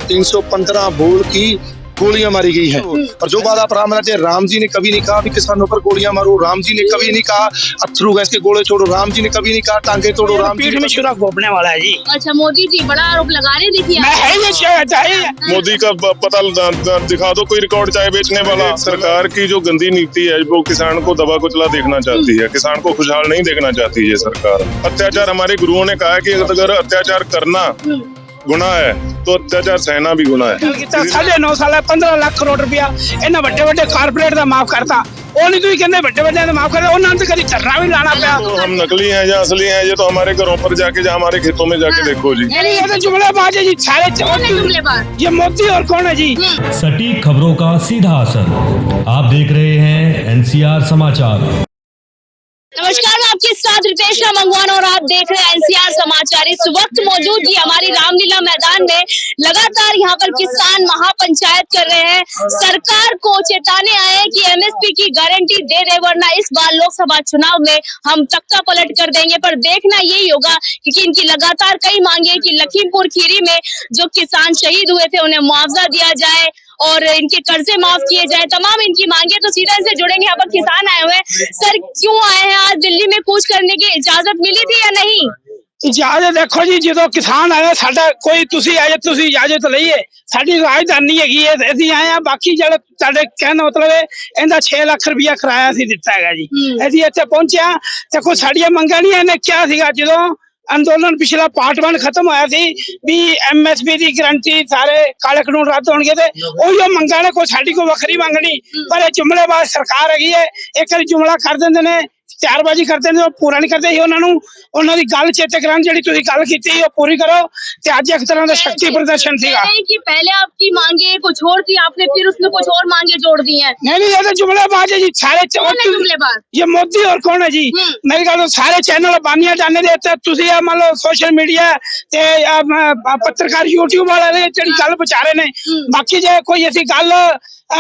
315 बोल की गोलियां मारी गई है। और जो बात आप राम जी ने कभी नहीं कहा भी किसानों पर गोलियां मारो, राम जी ने कभी नहीं कहा अथरू गैस के गोले छोड़ो, राम जी ने कभी नहीं कहा टांगे तोड़ो, राम जी पीठ में छुरा घोपने वाला है जी। अच्छा, मोदी जी बड़ा आरोप लगा रहे, देखिए मैं है ये चाहिए मोदी का पता दिखा दो कोई रिकॉर्ड चाय बेचने वाला। सरकार की जो गंदी नीति है वो किसान को दबा कुचला देखना चाहती है, किसान को खुशहाल नहीं देखना चाहती है सरकार। अत्याचार, हमारे गुरुओं ने कहा है कि अगर अत्याचार करना गुनाह है तो अत्याचार सहना भी गुनाह है। 9.5 साल 15 लाख करोड़ रुपया इन्हें बड़े बड़े कारपोरेट का माफ करता, वो नहीं कहते बड़े बड़े माफ करते, उन्होंने तो कभी धरना भी लाना पाया। तो हम नकली हैं या असली हैं ये तो हमारे घरों पर जाके या हमारे खेतों में जाके देखो जी। ये तो जुमलेबाज है जी, सारे जुमलेबाज। ये मोदी और कौन है जी। सटीक खबरों का सीधा असर। आप देख रहे हैं एनसीआर समाचार। नमस्कार, मैं आपके साथ रितेश मंगवान और आप देख रहे हैं एनसीआर समाचार। इस वक्त मौजूद जी हमारी रामलीला मैदान में लगातार यहाँ पर किसान महापंचायत कर रहे हैं। सरकार को चेताने आए हैं कि एमएसपी की गारंटी दे दे, वरना इस बार लोकसभा चुनाव में हम तख्ता पलट कर देंगे। पर देखना यही होगा क्योंकि इनकी लगातार कई मांगे कि लखीमपुर खीरी में जो किसान शहीद हुए थे उन्हें मुआवजा दिया जाए और इनके कर्जे माफ किए जाए। तमाम इनकी मांगे, तो सीधा इनसे जुड़ेंगे। यहाँ पर किसान आए हुए हैं। सर, क्यों आए हैं? आज दिल्ली में कूच करने की इजाजत मिली थी या नहीं? इजाजत देखो जी, जो किसान आए साडा कोई तुसी आए तुसी इजाजत लईए, साडी राजधानी हैगी है, ਅਸੀਂ ਆਏ ਆ। बाकी ਜਿਹੜੇ ਤੁਹਾਡੇ ਕਹਿਣ मतलब है ਇਹਦਾ 6 ਲੱਖ ਰੁਪਇਆ ਕਿਰਾਇਆ ਸੀ ਦਿੱਤਾ ਹੈਗਾ ਜੀ। ਅਸੀਂ ਇੱਥੇ ਪਹੁੰਚਿਆ ਤੇ ਕੋਈ ਸਾਡੀਆਂ ਮੰਗਾਂ ਨਹੀਂ ਇਹਨੇ ਕਿਹਾ ਸੀਗਾ ਜਦੋਂ अंदोलन पिछला पार्ट 1 खत्म होया थी भी एमएसपी की गारंटी सारे काले कानून रद्द होंगे थे, उही मंगा ने कोई साडी कोई वखरी मंगनी। पर ये जुमलेबाज सरकार हैगी है, एक बार जुमला कर देंदे ने, चारबाजी करते हैं, पूरा नहीं करते ही। उन्होंने गल चेते करान जी तुसीं गल कीती वो पूरी करो। ते अज एक तरह का शक्ति प्रदर्शन सीगा कि पहले आपकी मांगे कुछ और थी, आपने फिर उसमें कुछ और मांगे जोड़ दी हैं। नहीं ये तो जुमलेबाज है जी, सारे जुमलेबाज। ये मोदी और कौन है जी। मेरी गल सारे चैनल बानिया जाने दे, तुसीं मान लो सोशल मीडिया ते पत्रकार यूट्यूब वाले जी गल बचा रहे ने। बाकी जे कोई ऐसी गल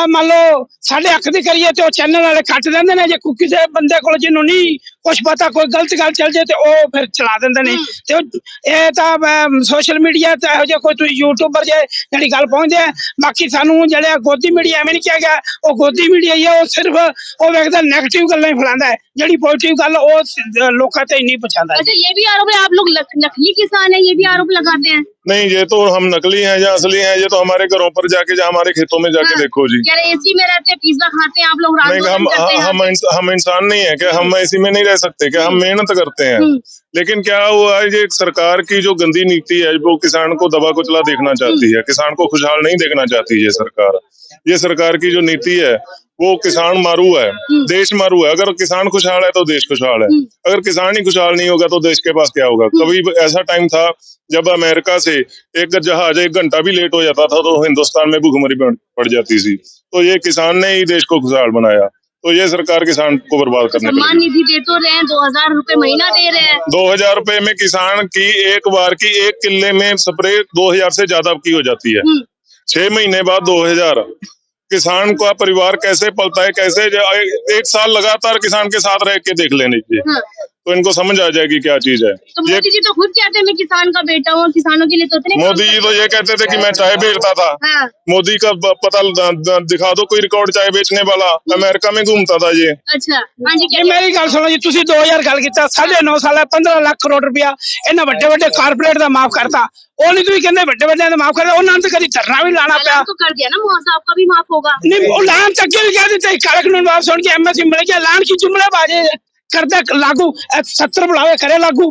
मान लो साढ़े हक की करिए तो चैनल वाले कट देंगे ने। जे किसी बंदे को जिन्होंने नहीं कुछ पता कोई गलत गल चल जाए तो वो फिर चला देंगे ने। तो ये तो सोशल मीडिया कोई यूट्यूबर जे जी गल पहुंच जाए। बाकी सानू जो गोदी मीडिया एवं नहीं किया गया, वो गोदी मीडिया ही है, वो सिर्फ वो वेखदा नेगेटिव गल्लां ही फैलांदा है, जी पॉजिटिव गल वो लोकां ते नहीं पहुंचांदा। अच्छा, ये भी आरोप है आप लोग नकली किसान है, ये भी आरोप लगाते हैं। नहीं, ये तो हम नकली हैं या असली हैं ये तो हमारे घरों पर जाके या हमारे खेतों में जाके देखो जी। क्या एसी में रहते हैं, पिज्जा खाते हैं आप लोग? नहीं, हम इंसान नहीं है क्या? हम एसी में नहीं रह सकते क्या? हम मेहनत करते हैं। लेकिन क्या हुआ है, ये सरकार की जो गंदी नीति है वो किसान को दबा कुचला देखना चाहती है, किसान को खुशहाल नहीं देखना चाहती है सरकार। ये सरकार की जो नीति है वो किसान मारू है, देश मारू है। अगर किसान खुशहाल है तो देश खुशहाल है, अगर किसान ही खुशहाल नहीं होगा तो देश के पास क्या होगा। कभी ऐसा टाइम था जब अमेरिका से एक जहाज 1 घंटा भी लेट हो जाता था तो हिंदुस्तान में भूखमरी पड़ जाती थी। तो ये किसान ने ही देश को खुशहाल बनाया। तो ये सरकार किसान को बर्बाद करने सम्मान निधि दे तो रहे हैं, 2000 रुपए महीना दे रहे हैं। 2000 रुपए में किसान की एक बार की 1 किले में स्प्रे 2000 से ज्यादा की हो जाती है। 6 महीने बाद 2000। किसान का परिवार कैसे पलता है, कैसे 1 साल लगातार किसान के साथ रह के देख लेने चाहिए तो इनको समझ आ जाएगी क्या चीज है। तो मोदी जी तो खुद कहते हैं मैं किसान का बेटा हूँ, किसानों के लिए तो इतने मोदी जी तो ये कहते थे कि मैं चाय बेचता था। मोदी का पता दिखा दो कोई रिकॉर्ड चाय बेचने वाला, अमेरिका में घूमता था ये। अच्छा, हाँ जी। मेरी गल सुनो जी, तुसी 2000 गल कीता, 9.5 साल 15 लाख करोड़ रुपया इन्हें बड़े बड़े कारपोरेट का माफ करता, वो नहीं कहते बड़े बड़े माफ करते, उन्होंने तो कभी धरना भी लाना पाया। तो कर दिया ना मुआवजा, आपका भी माफ होगा। नहीं लान तक भी कह देते काले कानून वापस होने की एमएसपी मिल गया, लान की जुमलेबाजी करते लागू 70 बुलावे करे लागू।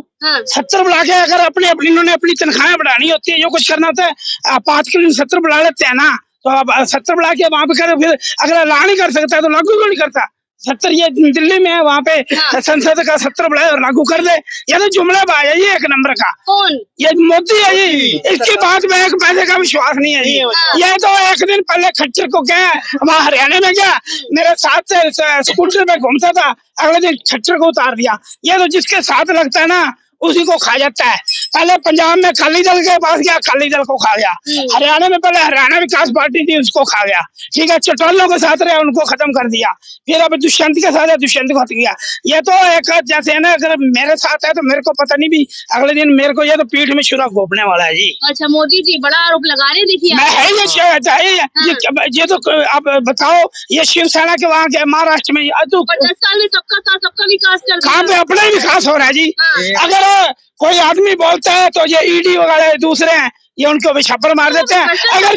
70 बुला के अगर अपनी इन्होंने अपनी तनख्वाहें बढ़ानी होती है, जो कुछ करना होता है आपातकालीन 70 बुला लेते हैं ना, तो अब 70 बुला के वहां पे करे, फिर अगर ऐलान नहीं कर सकता तो लागू क्यों नहीं करता। 70 ये दिल्ली में है, वहाँ पे संसद का 70 बुलाए और लागू कर दे। ये तो जुमलेबाज है ये 1 नंबर का। कौन? ये मोदी है जी। इसकी बात में एक पैसे का विश्वास नहीं है जी। ये तो एक दिन पहले खच्चर को क्या वहाँ हरियाणा में गया, मेरे साथ से स्कूटर पे घूमता था, अगले दिन खच्चर को उतार दिया। ये तो जिसके साथ लगता है ना उसी को खा जाता है। पहले पंजाब में अकाली दल के पास गया, अकाली दल को खा गया। हरियाणा में पहले हरियाणा विकास पार्टी थी, उसको खा गया। ठीक है, चौटालों के साथ रहे, उनको खत्म कर दिया। फिर अब दुष्यंत के साथ है, दुष्यंत को खत्म किया। ये तो एक जैसे है ना, अगर मेरे साथ है तो मेरे को पता नहीं, भी अगले दिन मेरे को ये तो पीठ में छुरा घोपने वाला है जी। अच्छा, मोदी जी बड़ा आरोप लगा रहे, देखिए मैं है ये तो आप बताओ, ये शिवसेना के वहाँ के महाराष्ट्र में तो 10 साल में सबका साथ सबका विकास कर कहाँ पे अपना ही विकास हो रहा है जी। अगर कोई आदमी बोलता है तो ये ईडी वगैरह दूसरे हैं, ये उनको भी छापर मार देते हैं। अगर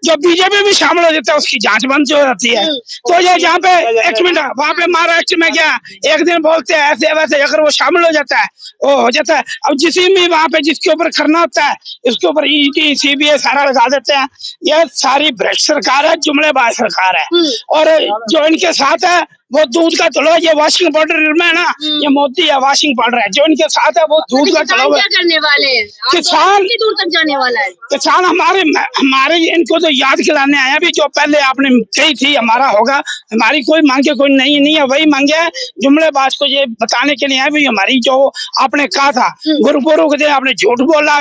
जो बीजेपी भी शामिल हो जाता है, उसकी जांच बंद हो जाती है। तो ये जहाँ पे एक मिनट वहाँ पे महाराष्ट्र में गया, एक दिन बोलते हैं ऐसे वैसे, अगर वो शामिल हो जाता है, वो हो जाता है। अब जिसी भी वहाँ पे जिसके ऊपर करना होता है, इसके ऊपर ईडी सीबीआई सारा लगा देते हैं। ये सारी भ्रष्ट सरकार है, जुमलेबाज सरकार है। और जो इनके साथ है वो दूध का तलवा, ये वॉशिंग पाउडर में है ना, ये मोदी है वॉशिंग पाउडर है। जो इनके साथ है वो दूध का तलवा। क्या करने वाले हैं किसान कितनी दूर तक जाने वाला है? किसान हमारे इनको तो याद दिलाने आया भी, जो पहले आपने कही थी हमारा होगा, हमारी कोई मांगे कोई नहीं है, वही मांगे है। जुमलेबाज को ये बताने के लिए है भी, हमारी जो आपने कहा था गुरु के दिन आपने झूठ बोला,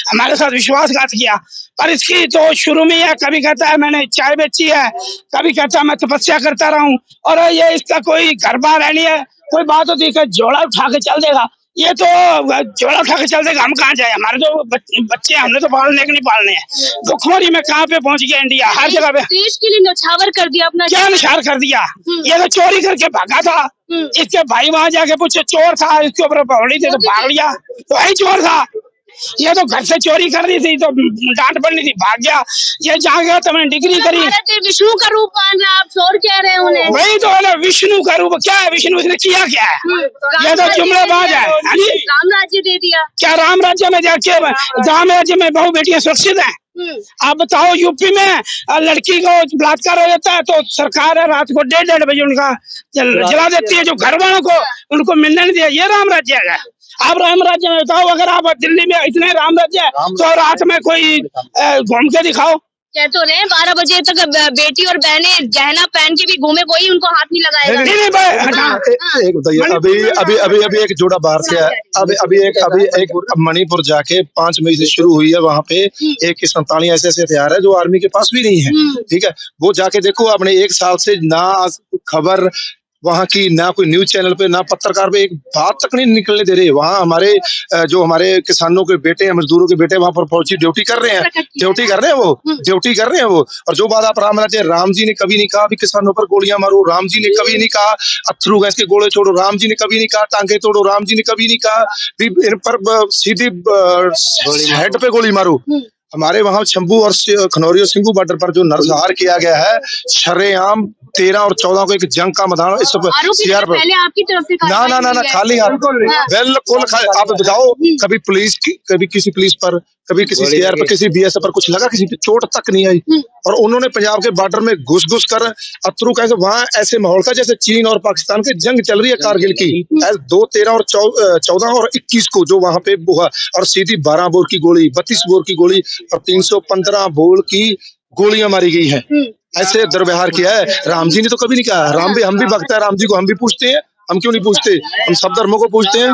हमारे साथ विश्वासघात किया। पर इसकी तो शुरू में है, कभी कहता है मैंने चाय बेची है, कभी कहता है मैं तपस्या करता रहा हूँ। और ये इसका कोई घर बार है नहीं है, कोई बात होती है जोड़ा उठा के चल देगा। ये तो जोड़ा उठा के चल देगा, हम कहाँ जाए? हमारे तो बच्चे हमने तो पालने के नहीं पालने हैं। भुखमरी में कहाँ पे पहुंच गया इंडिया, हर जगह पे देश के लिए न्यौछावर कर दिया अपना। क्या निशार कर दिया? ये तो चोरी करके भागा था। इसके भाई वहां जाके पूछे, चोर था, इसके ऊपर पकड़ी थी तो भाग लिया, तो वही चोर था। ये तो घर से चोरी कर रही थी तो डांट पड़नी थी, भाग गया। ये जहाँ गया तो मैंने डिग्री करी। विष्णु का रूप मान रहे, आप चोर कह रहे हैं उन्हें। वही तो है ना, विष्णु का रूप। क्या है विष्णु? उसने किया क्या है? ये तो जुमलेबाज है। राम राज्य दे दिया। क्या राम राज्य में जाके, राम राज्य में बहु बेटियां सुरक्षित हैं? आप बताओ, यूपी में लड़की को बलात्कार हो जाता है तो सरकार है रात को 1:30 बजे उनका जला देती है, जो घर वालों को उनको मिलने नहीं दिया। ये राम राज्य है? आप राम राज्य में बताओ, अगर आप दिल्ली में इतने राम राज्य है तो रात में कोई घूम के दिखाओ। कह तो रहे 12 बजे तक बेटी और बहनें गहना पहन के भी घूमे, कोई उनको हाथ नहीं लगाएगा। एक बताइए, अभी एक जोड़ा बाहर से आया, अभी एक मणिपुर जाके 5 मई से शुरू हुई है। वहाँ पे एक 47 ऐसे हथियार है जो आर्मी के पास भी नहीं है। ठीक है, वो जाके देखो, आपने 1 साल से ना खबर वहाँ की, ना कोई न्यूज चैनल पे, ना पत्रकार पे एक बात तक नहीं निकलने दे रहे। वहाँ हमारे किसानों के बेटे, मजदूरों के बेटे वहाँ पर फौजी ड्यूटी कर रहे हैं वो। और जो बात आप राम जी ने कभी नहीं कहा भी किसानों पर गोलियां मारो, राम जी ने कभी नहीं कहा अथरू गैस के गोले छोड़ो, राम जी ने कभी नहीं कहा टांगे तोड़ो, राम जी ने कभी नहीं कहा भी इन पर सीधी हेड पे गोली मारो। हमारे वहाँ शंभू और खनौरी और सिंघू बॉर्डर पर जो नरसंहार किया गया है, शरेआम 13 और 14 को एक जंग का मैदान, इस सीआर पर पहले आपकी तरफ से ना खाली हाथ बिल्कुल। आप बताओ, कभी पुलिस कभी किसी पुलिस पर, कभी किसी सीआर पर, किसी बीएसएफ पर कुछ लगा? किसी पे चोट तक नहीं आई। और उन्होंने पंजाब के बॉर्डर में घुस कर अथरू कैसे, वहाँ ऐसे माहौल था जैसे चीन और पाकिस्तान की जंग चल रही है कारगिल की। 2, 13 और 14 और 21 को जो वहाँ पे हुआ, और सीधी 12 बोर की गोली, 32 बोर की गोली और 315 बोर की गोलियां मारी गई है। ऐसे दुर्व्यवहार किया है। राम जी ने तो कभी नहीं कहा। हम भी भक्त है, राम जी को हम भी पूछते हैं, हम क्यों नहीं पूछते? हम सब धर्मों को पूछते हैं।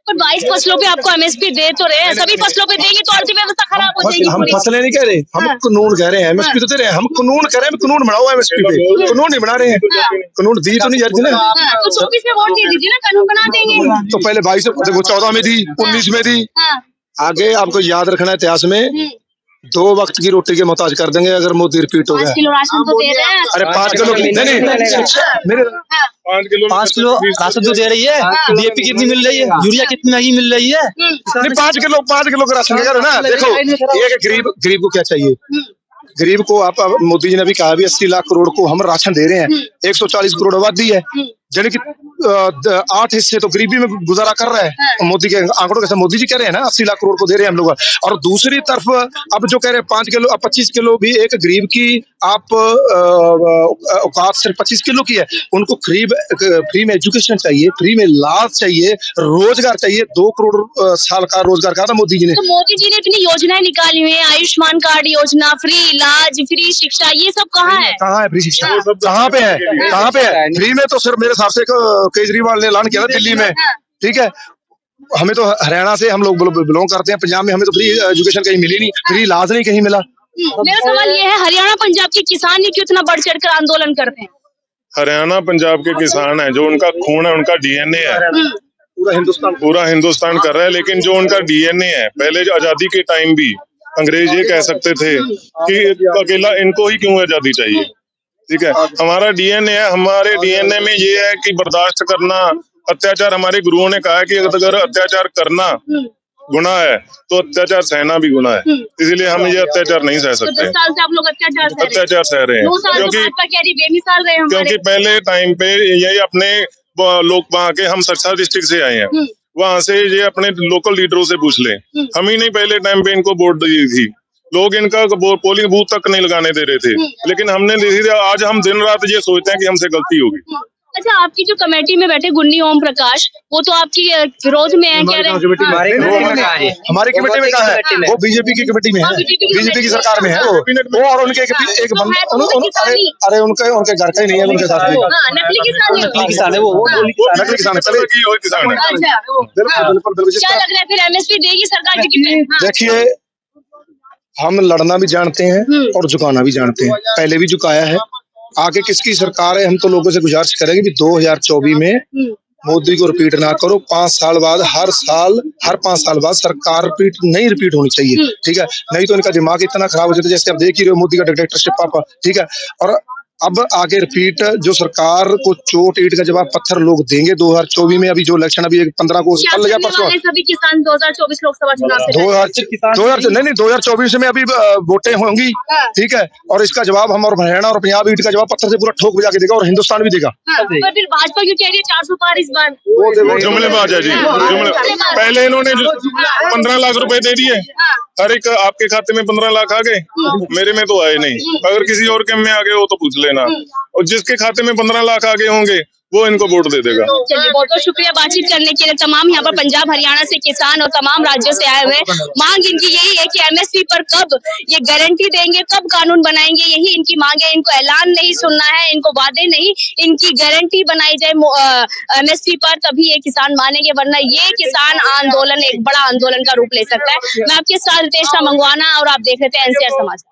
पर 22 फसलों पे आपको एमएसपी दे तो रहे हैं, सभी फसलों पे देंगे तो अर्थव्यवस्था खराब हो जाएगी। हम फसलें नहीं कह रहे, हम कानून कह रहे हैं। एमएसपी तो दे रहे हैं, हम कानून कह रहे हैं, कानून बनाओ एमएसपी पे। कानून नहीं बना रहे हैं, कानून दी तो नहीं जाती ना। तो 24 में वोट दे दीजिए ना, कानून बना देंगे। तो पहले 22 देखो, 14 में दी, 19 में दी। आगे आपको याद रखना है, इतिहास में 2 वक्त की रोटी के मोहताज कर देंगे अगर मोदी रिपीट हो गया। 5 किलो राशन तो दे रहे हैं। अरे 5 किलो नहीं, मेरे 5 किलो राशन तो दे रही है। डीएपी कितनी मिल रही है, यूरिया कितनी महंगी मिल रही है। नहीं, 5 किलो का राशन है ना। देखो, एक गरीब को क्या चाहिए? गरीब को आप मोदी जी ने भी कहा भी 80 लाख करोड़ को हम राशन दे रहे हैं। 140 करोड़ आबादी है, यानी कि 8 हिस्से तो गरीबी में गुजारा कर रहा है। मोदी के आंकड़ों के साथ मोदी जी कह रहे हैं ना 80 लाख करोड़ को दे रहे हैं हम लोग। और दूसरी तरफ अब जो कह रहे हैं 5 किलो, अब 25 किलो भी एक गरीब की आप औकात सिर्फ 25 किलो की है। उनको फ्री में एजुकेशन चाहिए, फ्री में इलाज चाहिए, रोजगार चाहिए। 2 करोड़ साल का रोजगार कहा था मोदी जी ने। तो मोदी जी ने इतनी योजनाएं निकाली हुई है, आयुष्मान कार्ड योजना, फ्री इलाज, फ्री शिक्षा, ये सब कहाँ है? कहाँ है फ्री शिक्षा? कहाँ पे है? कहाँ पे है? फ्री में तो सिर्फ मेरे हिसाब से केजरीवाल ने ऐलान किया था दिल्ली में। ठीक है, हमें तो हरियाणा से हम लोग बिलोंग करते हैं। पंजाब में हमें तो फ्री एजुकेशन कहीं मिली नहीं, फ्री इलाज नहीं कहीं मिला। मेरा सवाल ये है, हरियाणा पंजाब के किसान ही क्यों इतना बढ़ चढ़ कर आंदोलन करते हैं? हरियाणा पंजाब के किसान है, जो उनका खून है, उनका डीएनए है, पूरा हिंदुस्तान कर रहा है। लेकिन जो उनका डीएनए है, पहले जो आजादी के टाइम भी अंग्रेज ये कह सकते थे कि अकेला इनको ही क्यों आजादी चाहिए। ठीक है, हमारा डीएनए है, हमारे डीएनए में ये है कि बर्दाश्त करना अत्याचार। हमारे गुरुओं ने कहा है कि अगर अत्याचार करना गुनाह है तो अत्याचार सहना भी गुनाह है। इसीलिए हम ये अत्याचार नहीं सह तो 10 सकते, साल से आप लोग अत्याचार सह रहे हैं। 2 साल तो भाजपा कह रही बेमिसाल रहे हमारे। क्योंकि पहले टाइम पे यही अपने लोग वहाँ के, हम सिरसा डिस्ट्रिक्ट से आए हैं, वहाँ से ये अपने लोकल लीडरों से पूछ लें, हम ही नहीं पहले टाइम पे इनको वोट दी थी। लोग इनका पोलिंग बूथ तक नहीं लगाने दे रहे थे, लेकिन हमने धीरे आज हम दिन रात ये सोचते हैं कि हमसे गलती होगी। अच्छा, आपकी जो कमेटी में बैठे गुन्नी ओम प्रकाश, वो तो आपकी विरोध में है, कह रहे हैं हमारी कमेटी में कहा है, वो बीजेपी की कमेटी में है, बीजेपी की सरकार में है वो और उनके एक अरे उनके घर का ही नहीं है, उनके साथ भी नकली किसान है वो। नकली किसान चले। बिल्कुल क्या लग रहा है फिर एमएसपी देगी सरकार जी की? देखिए, हम लड़ना भी जानते हैं और झुकाना भी जानते हैं, पहले भी झुकाया है। आगे किसकी सरकार है, हम तो लोगों से गुजारिश करेंगे कि 2024 में मोदी को रिपीट ना करो। 5 साल बाद हर 5 साल बाद सरकार रिपीट होनी चाहिए। ठीक है, नहीं तो इनका दिमाग इतना खराब हो जाता है, जैसे आप देख ही रहे हो मोदी का डिक्टेटरशिप पापा। ठीक है, और अब आगे रिपीट जो सरकार को चोट ईंट का जवाब पत्थर लोग देंगे 2024 में। अभी जो इलेक्शन अभी 15 को कल या परसों सभी किसान 2024 लोकसभा चुनाव से 2024 में अभी वोटें होंगी। ठीक है, और इसका जवाब हम और हरियाणा और पंजाब ईंट का जवाब पत्थर से पूरा ठोक बजा के देगा, और हिंदुस्तान भी देगा। तो फिर भाजपा क्यों कह रही है 400 पार इस बार? जुमलेबाज है जी, पहले इन्होंने 15 लाख रुपए दे दिए, हर एक आपके खाते में 15 लाख आ गए, मेरे में तो आए नहीं। अगर किसी और के में आ गए हो तो पूछ लेना, और जिसके खाते में 15 लाख आ गए होंगे वो इनको वोट दे देगा। चलिए, बहुत बहुत शुक्रिया बातचीत करने के लिए। तमाम यहाँ पर पंजाब हरियाणा से किसान और तमाम राज्यों से आए हुए, मांग इनकी यही है कि एमएसपी पर कब ये गारंटी देंगे, कब कानून बनाएंगे, यही इनकी मांग है। इनको ऐलान नहीं सुनना है, इनको वादे नहीं, इनकी गारंटी बनाई जाए एमएसपी पर, तभी ये किसान मानेंगे, वरना ये किसान आंदोलन एक बड़ा आंदोलन का रूप ले सकता है। मैं आपके साथ रितेश मंगवाना और आप देख रहे थे एनसीआर समाचार।